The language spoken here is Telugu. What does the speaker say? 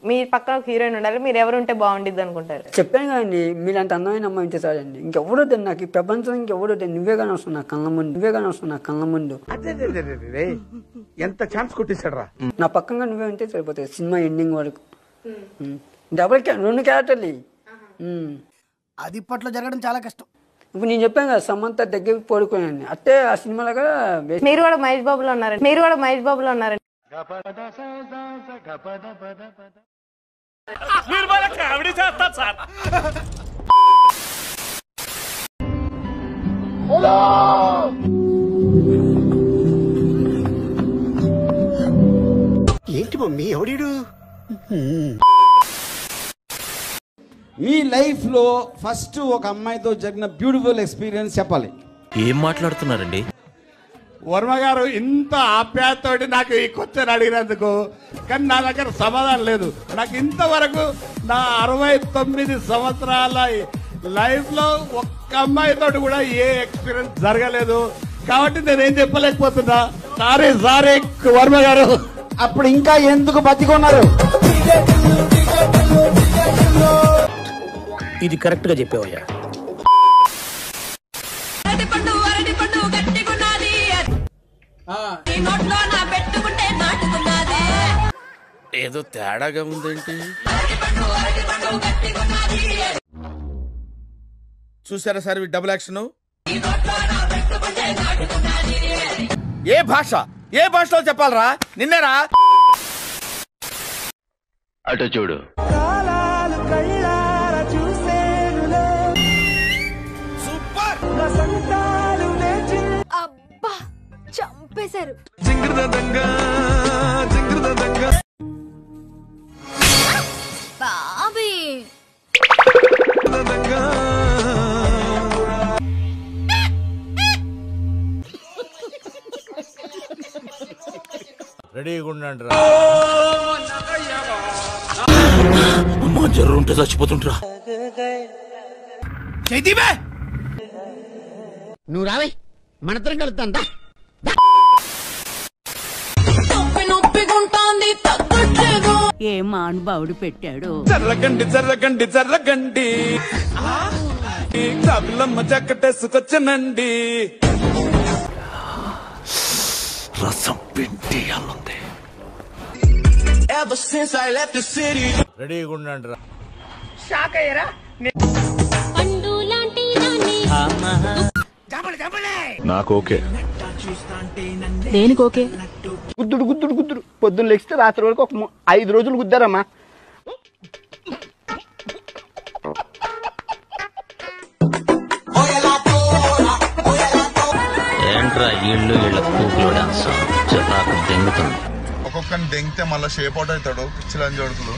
మీ పక్కన హీరోయిన్ ఉండాలి, మీరు ఎవరు ఉంటే బాగుండిద్ది అనుకుంటారు? చెప్పాను కదండి, మీరంత అందమైన అమ్మాయి ఉంటే చాలండి. ఇంకెవడొద్దు నాకు ఈ ప్రపంచం, ఇంకెవడొద్దు. నువ్వే కానీ వస్తున్నా కళ్ళ ముందు, నువ్వే కానీ వస్తున్నా కళ్ళ ముందు. ఎంత ఛాన్స్ కొట్టేశాడు రా. నా పక్కన నువ్వే ఉంటే సరిపోతాయి సినిమా ఎండింగ్ వరకు. డబుల్ 2 క్యారెక్టర్లు. అది ఇప్పట్లో జరగడం చాలా కష్టం. ఇప్పుడు నేను చెప్పాను కదా, సమంత దగ్గరికి పడుకున్నాను అట్టే ఆ సినిమాలుగా. మీరు కూడా మహేష్ బాబులో ఉన్నారండి, మీరు కూడా మహేష్ బాబులో ఉన్నారండి. ఏంటి మమ్మీ ఎవడీడు? మీ లైఫ్ లో ఫస్ట్ ఒక అమ్మాయితో జరిగిన బ్యూటిఫుల్ ఎక్స్పీరియన్స్ చెప్పాలి. ఏం మాట్లాడుతున్నారండి? వర్మ గారు ఇంత ఆప్యాయతోటి నాకు ఈ క్వశ్చన్ అడిగినందుకు, కానీ నా దగ్గర సమాధానం లేదు. నాకు ఇంతవరకు నా 69 సంవత్సరాల లైఫ్ లో ఒక్క అమ్మాయితో కూడా ఏ ఎక్స్పీరియన్స్ జరగలేదు. కాబట్టి నేనేం చెప్పలేకపోతున్నా. సారీ వర్మ గారు. అప్పుడు ఇంకా ఎందుకు బతికున్నారు? ఇది కరెక్ట్ గా చెప్పావయ్యా. ఏదో తేడాగా ఉందేంటి? చూసారా సార్ ఈ డబుల్ యాక్షన్? ఏ భాషలో చెప్పాలరా? నిన్నేరా? అటు చూడు. సూపర్. అబ్బా చంపేశారు. బాబీ రెడీగా ఉండండి రా. అమ్మా జ్వరం ఉంటే చచ్చిపోతుంటరా. నువ్వు రావే, మనతరం కలుద్దాం. ఏ మానుభావుడు పెట్టాడు. జర్రగండి కబిలమ్మ జక్కటేసుకొచ్చనండి. రసం పిండి అల్లుంది. రెడీగా ఉండండి రా. నాకు ఓకే. దేనికి ఓకే? గుద్దుడు పొద్దున్న లెక్కిస్తే రాత్రి వరకు ఒక 5 రోజులు గుద్దారమ్మా. ఏంట్రా ఇళ్ళు ఇళ్ళ కూకులో డాన్స్ నాకు దెంగుతుంది. ఒక్కొక్కరిని దెంగితే మళ్ళీ షేప్ అవుట్ అవుతాడు పిచ్చిలని జోడుకులు.